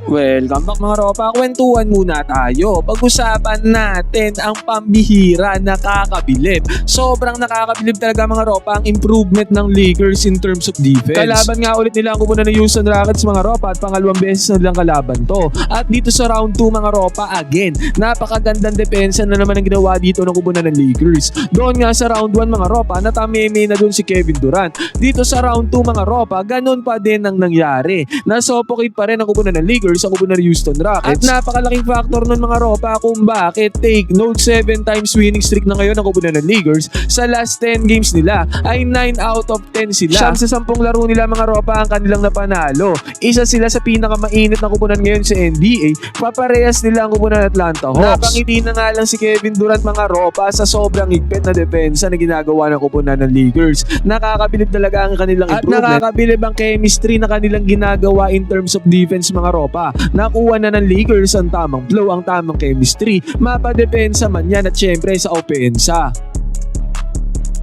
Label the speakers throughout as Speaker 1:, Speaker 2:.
Speaker 1: Welcome back mga ropa, kwentuhan muna tayo. Pag-usapan natin ang pambihira nakakabilib. Sobrang nakakabilib talaga mga ropa ang improvement ng Lakers in terms of defense. Kalaban nga ulit nila ang kupunan ng Houston Rockets mga ropa at pangalawang beses na nilang kalaban to. At dito sa round 2 mga ropa, again, napakagandang depensa na naman ang ginawa dito ng kupunan ng Lakers. Doon nga sa round 1 mga ropa, natameme na doon si Kevin Durant. Dito sa round 2 mga ropa, ganun pa din ang nangyari. Nasuffocate pa rin ang kupunan ng Lakers sa kupunan ng Houston Rockets. At napakalaking factor nun mga ropa kung bakit take note 7 times winning streak na ngayon ang kupunan ng Lakers. Sa last 10 games nila ay 9 out of 10 sila. Sa 10 laro nila mga ropa ang kanilang napanalo. Isa sila sa pinakamainit na kupunan ngayon sa NBA. Paparehas nila ang kupunan ng Atlanta Hawks. Napangiti na nga lang si Kevin Durant mga ropa sa sobrang higpit na depensa na ginagawa ng kupunan ng Lakers. Nakakabilib talaga ang kanilang improvement. At nakakabilib ang chemistry na kanilang ginagawa in terms of defense mga ropa. Nakuha na ng Lakers ang tamang flow, ang tamang chemistry, mapadepensa man yan at syempre sa opensa.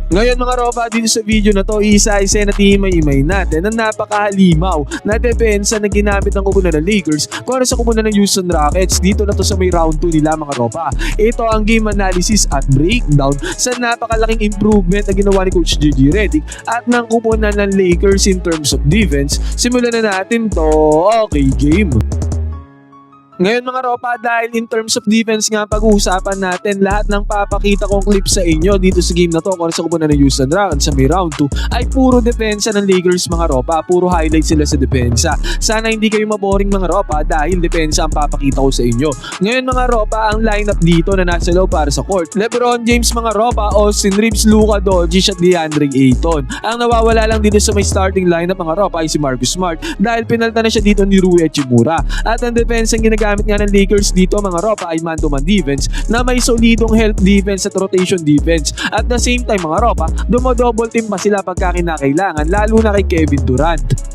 Speaker 1: Ngayon mga ropa, dito sa video na to, isa-isa na timay-imay natin ang napakahalimaw na depensa na ginamit ng kupunan ng Lakers para sa kupunan ng Houston Rockets. Dito na to sa may round 2 nila mga ropa. Ito ang game analysis at breakdown sa napakalaking improvement na ginawa ni Coach JJ Redick at ng kupunan ng Lakers in terms of defense. Simulan na natin to. Okay, game. Ngayon mga ropa, dahil in terms of defense nga pag-uusapan natin, lahat ng papakita kong clip sa inyo dito sa game na to kung sa kupunan ng Houston Rockets sa may round 2 ay puro depensa ng Lakers mga ropa, puro highlight sila sa depensa. Sana hindi kayo maboring mga ropa dahil depensa ang papakita ko sa inyo. Ngayon mga ropa, ang lineup dito na nasa loob para sa court: LeBron James mga ropa, Austin Reeves, Luka Doncic at DeAndre Ayton. Ang nawawala lang dito sa may starting lineup mga ropa ay si Marcus Smart dahil pinalta na siya dito ni Rui Hachimura. At ang depensa ang gamit nga ng Lakers dito mga ropa ay man-to-man defense na may solidong help defense at rotation defense. At the same time mga ropa, dumo-double team pa sila pagka kinakailangan, lalo na kay Kevin Durant.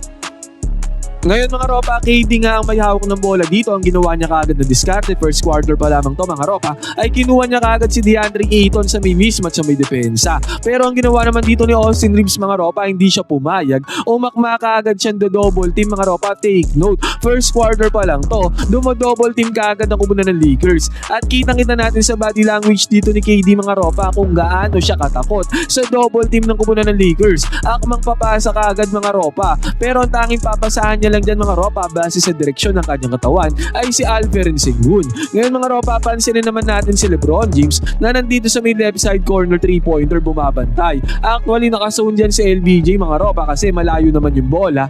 Speaker 1: Ngayon mga ropa, KD nga ang may hawak ng bola dito. Ang ginawa niya kaagad na diskarte, first quarter pa lamang to mga ropa, ay kinuha niya kaagad si DeAndre Ayton sa may mismatch sa may depensa. Pero ang ginawa naman dito ni Austin Reeves mga ropa, hindi siya pumayag. Umakma kaagad siyang double team mga ropa. Take note, first quarter pa lang to, dumo-double team kaagad ang kupunan ng Lakers. At kitang-kita natin sa body language dito ni KD mga ropa kung gaano siya katakot sa double team ng kupunan ng Lakers. Akmang papasa kaagad mga ropa, pero ang tanging papasahan niya lang dyan mga ropa base sa direksyon ng kanyang katawan ay si Alperen Sengun. Ngayon mga ropa, pansinin naman natin si LeBron James na nandito sa may left side corner 3-pointer bumabantay. Actually nakasuon dyan si LBJ mga ropa kasi malayo naman yung bola.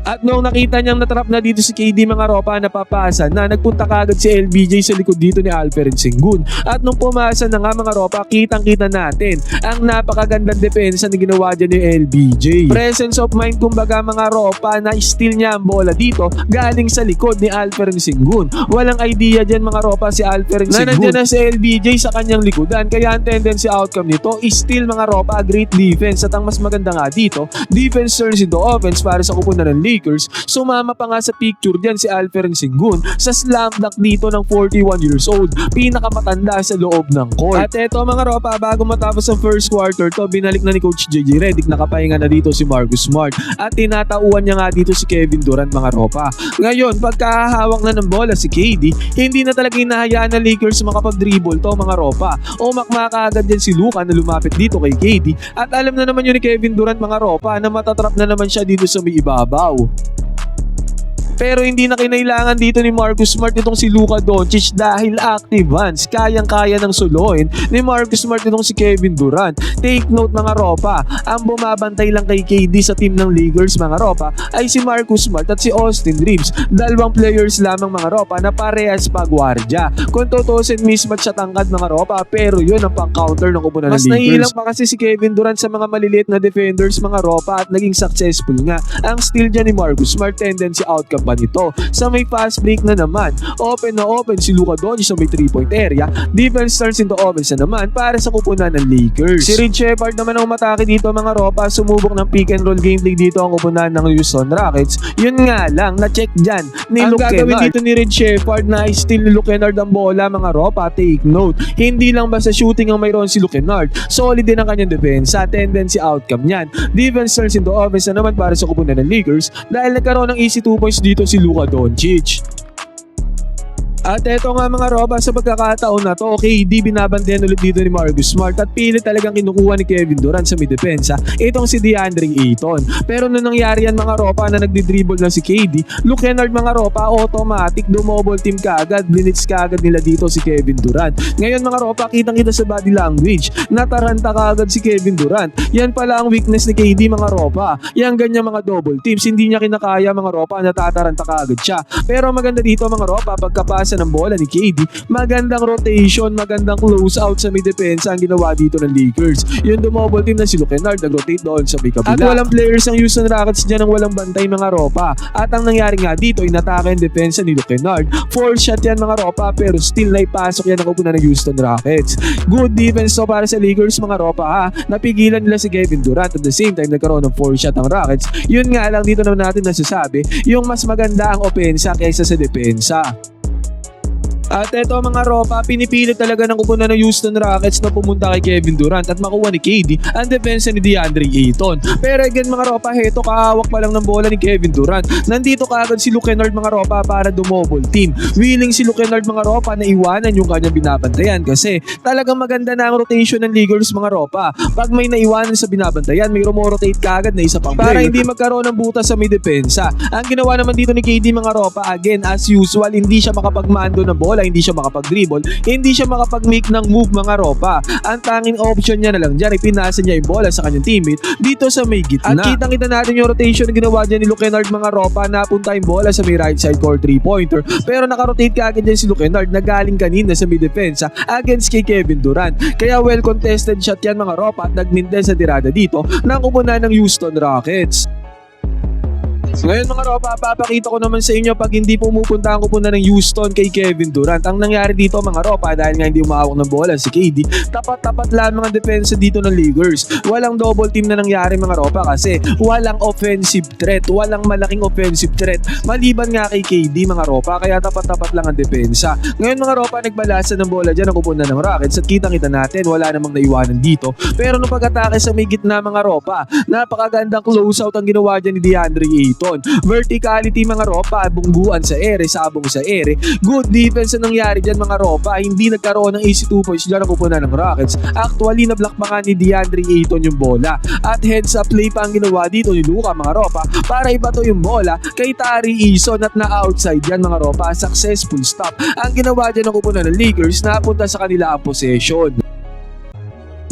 Speaker 1: At nung nakita niyang natrap na dito si KD mga ropa, napapasa na, nagpunta kagad si LBJ sa likod dito ni Alperen Sengun. At nung pumasa na nga mga ropa, kitang-kita natin ang napakagandang depensa na ginawa dyan ni LBJ. Presence of mind kumbaga mga ropa, na steal niya ang bola dito galing sa likod ni Alperen Sengun. Walang idea dyan mga ropa si Alperen Sengun na nandiyan na si LBJ sa kanyang likodan, kaya ang tendency outcome nito is still mga ropa, great defense. At ang mas maganda nga dito, defense turns into offense para sa kupunan ng Lakers. Sumama pa nga sa picture dyan si Alperen Sengun sa slam dunk dito ng 41 years old, pinakamatanda sa loob ng court. At eto mga ropa, bago matapos ang first quarter to, binalik na ni Coach JJ Redick, nakapahinga na dito si Marcus Smart at tinatauan niya nga dito si Kevin Durant mga ropa. Ngayon, pagkahawak na ng bola si KD, hindi na talaga hinahayaan ng Lakers makapag-dribble to mga ropa. Umakma kaagad din si Luka na lumapit dito kay KD at alam na naman yun ni Kevin Durant mga ropa na matatrap na naman siya dito sa may ibabaw. Pero hindi na kinailangan dito ni Marcus Smart itong si Luka Doncic dahil active hands, kayang-kaya ng suluhin ni Marcus Smart itong si Kevin Durant. Take note mga ropa, ang bumabantay lang kay KD sa team ng Lakers mga ropa ay si Marcus Smart at si Austin Reeves. Dalawang players lamang mga ropa na parehas pagwardya. Kung tutusin, mismatch sa tangkad mga ropa, pero yun ang pang-counter ng kupunan ng Lakers. Mas naiilang pa kasi si Kevin Durant sa mga maliliit na defenders mga ropa at naging successful nga ang steal dyan ni Marcus Smart. Tendency outcome pa nito sa may fast break na naman, open na open si Luka Doncic sa may 3-point area, defense turns into offense na naman para sa kupunan ng Lakers. Si Reed Sheppard naman ang umatake dito mga ropa, sumubok ng pick and roll gameplay dito ang kupunan ng Houston Rockets. Yun nga lang, na-check dyan ni Luke Kennard. Ang gagawin dito ni Reed Sheppard na still ni Luke Kennard ang bola mga ropa. Take note, hindi lang basta shooting ang mayroon si Luke Kennard, solid din ang kanyang depensa. Tendency outcome niyan, defense turns into offense na naman para sa kupunan ng Lakers dahil nagkaroon ng easy 2 points dito dito si Luka Doncic. At eto nga mga ropa, sa pagkakataon na to, KD binabantayan ulit dito ni Marcus Smart at pilit talagang kinukuha ni Kevin Durant sa mid-depensa itong si DeAndre Ayton. Pero nung nangyari yan mga ropa na nagdi-dribble na si KD, Luke Kennard mga ropa, automatic dumobble team kaagad, blitz kaagad nila dito si Kevin Durant. Ngayon mga ropa, kitang-kita sa body language, nataranta kaagad si Kevin Durant. Yan pala ang weakness ni KD mga ropa. Yang ganyan mga double teams, hindi niya kinakaya mga ropa, natataranta kaagad siya. Pero maganda dito mga ropa, pagkapasa ng bola ni KD, magandang rotation, magandang close out sa may depensa ang ginawa dito ng Lakers. Yung dumobble team na si Luke Kennard, nag-rotate doon sa may kabila. At walang players ng Houston Rockets dyan ang walang bantay mga ropa. At ang nangyari nga dito, inatake ang depensa ni Luke Kennard. 4 shot yan mga ropa, pero still naipasok yan ang kupunan ng Houston Rockets. Good defense to para sa Lakers mga ropa ha. Napigilan nila si Kevin Durant, at the same time nagkaroon ng 4 shot ang Rockets. Yun nga lang dito naman natin nasasabi, yung mas maganda ang opensa kaysa sa depensa. At eto mga ropa, pinipilit talaga ng kupunan ng Houston Rockets na pumunta kay Kevin Durant at makuha ni KD ang depensa ni DeAndre Ayton. Pero again mga ropa, heto kahawak pa lang ng bola ni Kevin Durant. Nandito kaagad si Luke Kennard mga ropa para dumobble team. Willing si Luke Kennard mga ropa na iwanan yung kanyang binabantayan kasi talagang maganda na ang rotation ng Lakers mga ropa. Pag may naiwanan sa binabantayan, may rumorotate kaagad na isa pang player para hindi magkaroon ng butas sa may depensa. Ang ginawa naman dito ni KD mga ropa, again as usual, hindi siya makapagmando ng bola, hindi siya makapag-dribble, hindi siya makapag-make ng move mga ropa. Ang tanging option niya na lang dyan, ipinasa niya yung bola sa kanyang teammate dito sa may gitna. At kitang-kita natin yung rotation na ginawa dyan ni Luke Kennard mga ropa, napunta yung bola sa may right side court 3-pointer, pero nakarotate kaagad dyan si Luke Kennard na galing kanina sa may depensa against kay Kevin Durant. Kaya well contested shot yan mga ropa at nagminten sa tirada dito ng kupunan ng Houston Rockets. Ngayon mga ropa, papakita ko naman sa inyo pag hindi pumupunta ang kupunan ng Houston kay Kevin Durant. Ang nangyari dito mga ropa, dahil nga hindi umahawak ng bola si KD, tapat-tapat lamang ang depensa dito ng Lakers. Walang double team na nangyari mga ropa kasi walang offensive threat, walang malaking offensive threat maliban nga kay KD mga ropa, kaya tapat-tapat lang ang depensa. Ngayon mga ropa, nagbalasa ng bola dyan ang kupunan ng Rockets at kitang-kita natin wala namang naiwanan dito. Pero nung pag-atake sa may gitna mga ropa, napakagandang close out ang ginawa dyan ni DeAndre Ayton. Verticality mga ropa, bungguan sa ere, sabong sa ere. Good defense ang nangyari dyan mga ropa. Hindi nagkaroon ng easy 2 points dyan ang kupunan ng Rockets. Actually, nablock pa nga ni DeAndre Ayton yung bola. At heads up play pa ang ginawa dito ni Luka mga ropa para ibato yung bola kay Tari Eason at na-outside yan mga ropa. Successful stop ang ginawa dyan ng kupunan ng Lakers, napunta sa kanila ang possession.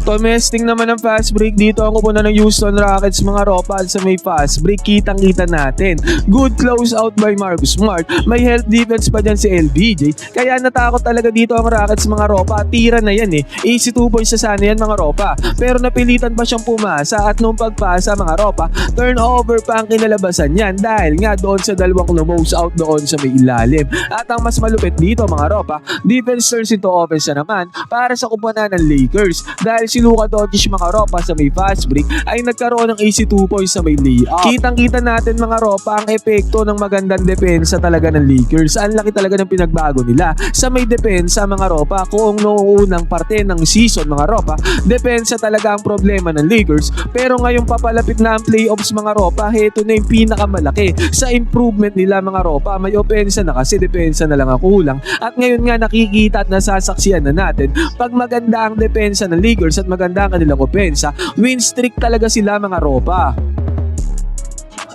Speaker 1: Domestic naman ang fast break dito ang kupunan ng Houston Rockets mga ropa. Sa may fast break, kitang-kita natin. Good close out by Marcus Smart. May help defense pa dyan si LBJ. Kaya natakot talaga dito ang Rockets mga ropa. Tira na yan eh. Easy 2 points sa sana yan mga ropa. Pero napilitan pa siyang pumasa at nung pagpasa mga ropa, turnover pa ang kinalabasan yan dahil nga doon sa dalawang close out doon sa may ilalim. At ang mas malupit dito mga ropa, defense turns into offense na naman para sa kupunan ng Lakers. Dahil si Luka Doncic mga ropa sa may fast break ay nagkaroon ng easy 2 points sa may layup. Kitang-kita natin mga ropa ang epekto ng magandang depensa talaga ng Lakers. Ang laki talaga ng pinagbago nila sa may depensa mga ropa. Kung noong unang parte ng season mga ropa, depensa talaga ang problema ng Lakers. Pero ngayong papalapit na ang playoffs mga ropa, heto na yung pinakamalaki sa improvement nila mga ropa. May opensa na kasi depensa na lang ang kulang. At ngayon nga nakikita at nasasaksiyan na natin pag maganda ang depensa ng Lakers at maganda ang kanilang opensa, win streak talaga sila mga ropa.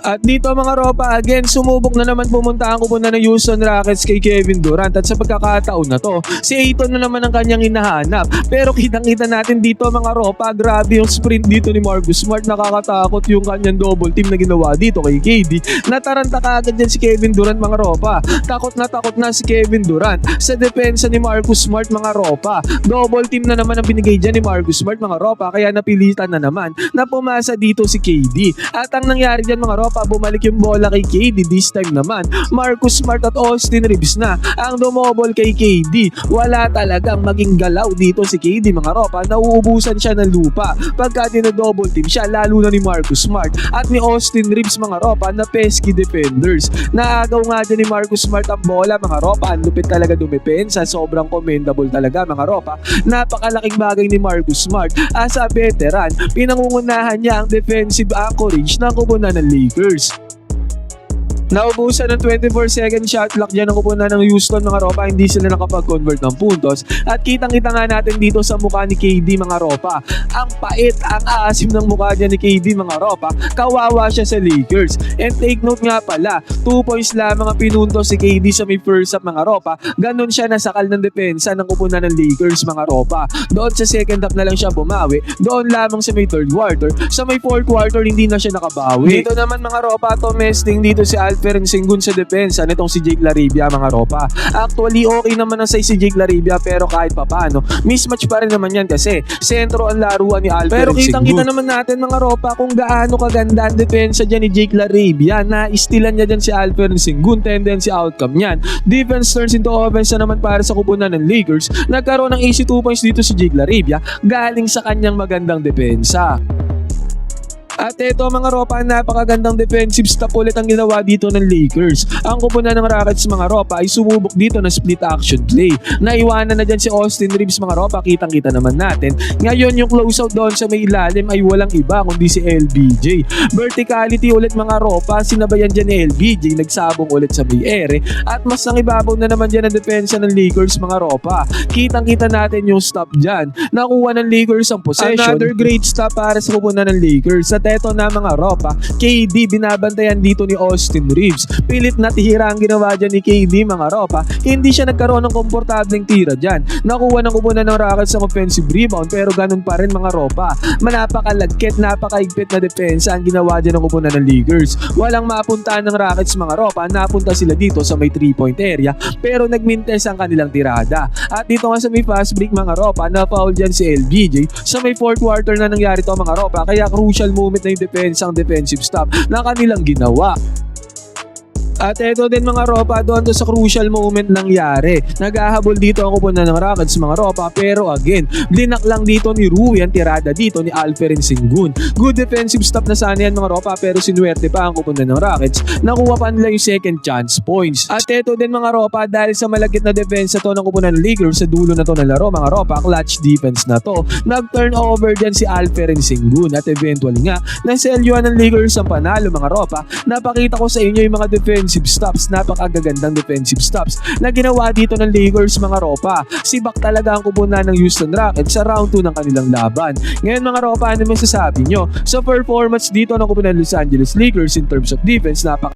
Speaker 1: At dito mga ropa, again, sumubok na naman pumunta ang kupunan ng Houston Rockets kay Kevin Durant. At sa pagkakataon na to, si Ayton na naman ang kanyang hinahanap. Pero kitang-kita natin dito mga ropa, grabe yung sprint dito ni Marcus Smart. Nakakatakot yung kanyang double team na ginawa dito kay KD. Nataranta kaagad dyan si Kevin Durant mga ropa. Takot na si Kevin Durant sa depensa ni Marcus Smart mga ropa. Double team na naman ang binigay dyan ni Marcus Smart mga ropa, kaya napilitan na naman na pumasa dito si KD. At ang nangyari dyan mga ropa, bumalik yung bola kay KD. This time naman, Marcus Smart at Austin Reeves na ang dumobol kay KD. Wala talagang maging galaw dito si KD mga ropa. Nauubusan siya ng lupa pagka dinodouble team siya, lalo na ni Marcus Smart at ni Austin Reeves mga ropa na pesky defenders. Naagaw nga din ni Marcus Smart ang bola mga ropa. Ang lupit talaga dumepensa. Sobrang commendable talaga mga ropa. Napakalaking bagay ni Marcus Smart. As a veteran, pinangungunahan niya ang defensive anchorage ng kupunan ng Lakers. Naubusan ng 24-second shot clock dyan ang kupunan ng Houston mga ropa, hindi sila nakapag-convert ng puntos. At kitang-kita nga natin dito sa mukha ni KD mga ropa, ang pait, ang aasim ng mukha dyan ni KD mga ropa, kawawa siya sa Lakers. And take note nga pala, 2 points lamang ang pinuntos si KD sa may first half mga ropa, ganun siya nasakal ng depensa ng kupunan ng Lakers mga ropa. Doon sa second half na lang siya bumawi, doon lamang sa may third quarter, sa may fourth quarter hindi na siya nakabawi. Dito naman mga ropa, tumesting dito si Alperen Sengun sa depensa nitong si Jake Laribia mga ropa. Actually okay naman ang size si Jake Laribia, pero kahit papano mismatch pa rin naman yan kasi sentro ang laruan ni Alperen Sengun. Pero kitang-kita naman natin mga ropa kung gaano kaganda ang depensa dyan ni Jake Laribia, na istilan niya dyan si Alperen Sengun, tendency outcome niyan. Defense turns into offense na naman para sa kupunan ng Lakers. Nagkaroon ng easy 2 points dito si Jake Laribia galing sa kanyang magandang depensa. At ito mga ropa, napakagandang defensive stop ulit ang ginawa dito ng Lakers. Ang kupunan ng Rockets mga ropa ay sumubok dito na split action play. Naiwanan na dyan si Austin Reeves mga ropa, kitang-kita naman natin. Ngayon yung closeout doon sa may ilalim ay walang iba kundi si LBJ. Verticality ulit mga ropa, sinabayan dyan ni LBJ, nagsabong ulit sa may ere. At mas nangibabaw na naman dyan ang depensa ng Lakers mga ropa. Kitang-kita natin yung stop dyan. Nakuha ng Lakers ang possession. Another great stop para sa kupunan ng Lakers. At eto na mga ropa, KD binabantayan dito ni Austin Reeves. Pilit na tihira ang ginawa dyan ni KD mga ropa. Hindi siya nagkaroon ng komportableng tira dyan. Nakuha ng kupunan ng Rockets ang offensive rebound, pero ganun pa rin mga ropa. Napakalagkit, napakaigpit na depensa ang ginawa dyan ng kupunan ng Lakers. Walang mapuntahan ng Rockets mga ropa. Napunta sila dito sa may 3-point area, pero nagmintes ang kanilang tirada. At dito nga sa may fast break mga ropa, na-foul dyan si LBJ. Sa may fourth quarter na nangyari to mga ropa, kaya crucial moment na yung depensa, ang defensive stop na kanilang ginawa. At eto din mga ropa, doon to sa crucial moment nangyari. Naghahabol dito ang kupunan ng Rockets mga ropa, pero again, blinak lang dito ni Rui ang tirada dito ni Alperen Sengun. Good defensive stop na sana yan mga ropa, pero sinuwerte pa ang kupunan ng Rockets. Nakuha pa nila yung second chance points. At eto din mga ropa, dahil sa malagkit na depensa to ng kupunan ng Lakers sa dulo na to ng laro mga ropa, clutch defense na to. Nag-turnover dyan si Alperen Sengun at eventually nga, naselyuan ng Lakers ang panalo mga ropa. Napakita ko sa inyo yung mga defensive stops, napakagagandang defensive stops na ginawa dito ng Lakers mga ropa. Sibak talaga ang kupunan ng Houston Rockets sa round 2 ng kanilang laban. Ngayon mga ropa, ano masasabi nyo sa performance dito ng kupunan ng Los Angeles Lakers in terms of defense?